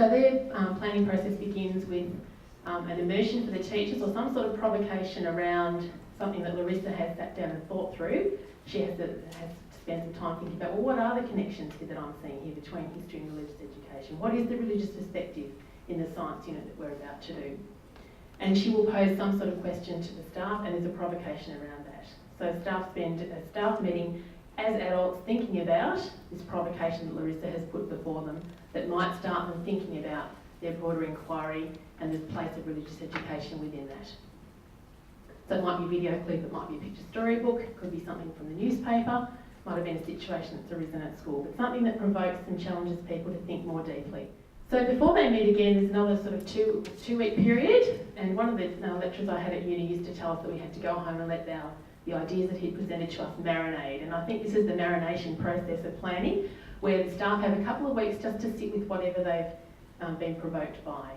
So their planning process begins with an immersion for the teachers or some sort of provocation around something that Larissa has sat down and thought through. She has to spend some time thinking about, well, what are the connections here that I'm seeing here between history and religious education? What is the religious perspective in the science unit that we're about to do? And she will pose some sort of question to the staff, and there's a provocation around that. So staff spend a staff meeting as adults thinking about this provocation that Larissa has put before them that might start them thinking about their broader inquiry and the place of religious education within that. So it might be a video clip, it might be a picture storybook, it could be something from the newspaper, might have been a situation that's arisen at school, but something that provokes and challenges people to think more deeply. So before they meet again, there's another sort of two-week period, and one of the lecturers I had at uni used to tell us that we had to go home and let the ideas that he'd presented to us marinate, and I think this is the marination process of planning, where the staff have a couple of weeks just to sit with whatever they've been provoked by.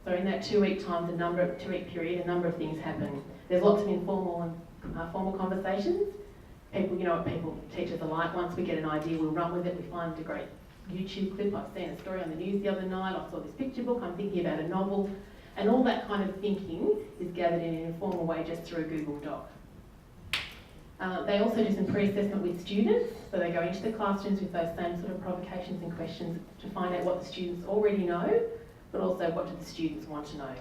So in that 2 week time, two-week period, a number of things happen. There's lots of informal and formal conversations. People, you know what teachers are like. Once we get an idea, we'll run with it. We find a great YouTube clip. I've seen a story on the news the other night. I saw this picture book. I'm thinking about a novel. And all that kind of thinking is gathered in an informal way just through a Google Doc. They also do some pre-assessment with students. So they go into the classrooms with those same sort of provocations and questions to find out what the students already know, but also what do the students want to know.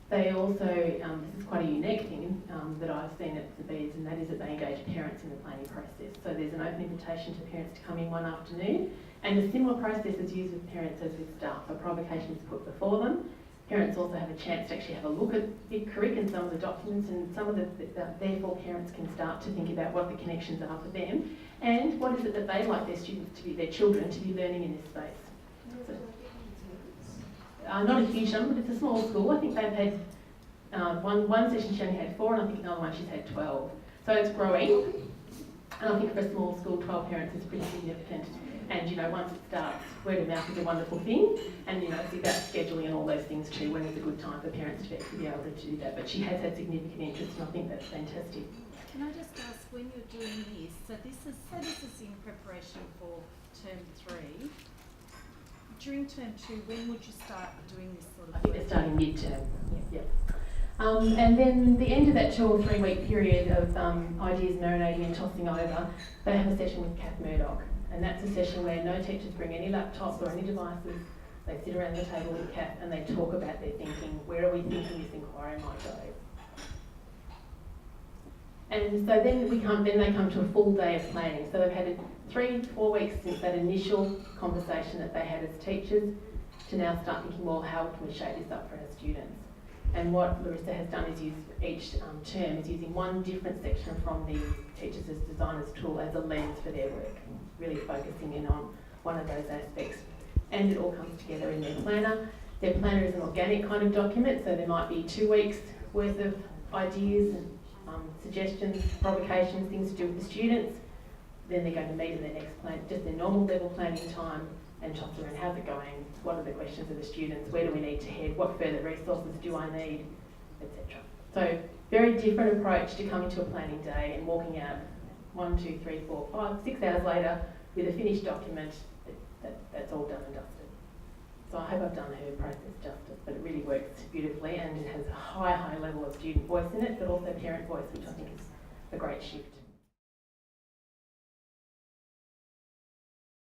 They also, this is quite a unique thing that I've seen at St Bede's, and that is that they engage parents in the planning process. So there's an open invitation to parents to come in one afternoon, and a similar process is used with parents as with staff. A provocation is put before them. Parents also have a chance to actually have a look at Big Creek and some of the documents, and some of therefore parents can start to think about what the connections are for them, and what is it that they'd like their students to be, their children to be learning in this space. So, not a huge number, but it's a small school. I think they've had one session she only had 4, and I think another one she's had 12. So it's growing, and I think for a small school, 12 parents is pretty significant. And you know, once it starts, word of mouth is a wonderful thing, and you know, it's about scheduling and all those things too, when it's a good time for parents to be able to do that. But she has had significant interest, and I think that's fantastic. Can I just ask, when you're doing this, so this is in preparation for term 3. During term 2, when would you start doing this sort of I think they're starting mid-term. Yep. And then the end of that 2 or 3 week period of ideas marinating and tossing over, they have a session with Kath Murdoch. And that's a session where no teachers bring any laptops or any devices. They sit around the table with Kath and they talk about their thinking. Where are we thinking this inquiry might go? And so then they come to a full day of planning. So they've had 3-4 weeks since that initial conversation that they had as teachers to now start thinking, well, how can we shape this up for our students? And what Larissa has done is use each term is using one different section from the Teachers as Designers tool as a lens for their work, really focusing in on one of those aspects. And it all comes together in their planner. Their planner is an organic kind of document, so there might be 2 weeks worth of ideas and suggestions, provocations, things to do with the students. Then they're going to meet in their next plan, just their normal level planning time, and toss around how's it going, what are the questions of the students, where do we need to head, what further resources do I need, etc. So very different approach to coming to a planning day and walking out 1, 2, 3, 4, 5, 6 hours later with a finished document that's all done and dusted. So I hope I've done her process justice, but it really works beautifully, and it has a high level of student voice in it, but also parent voice, which I think is a great shift.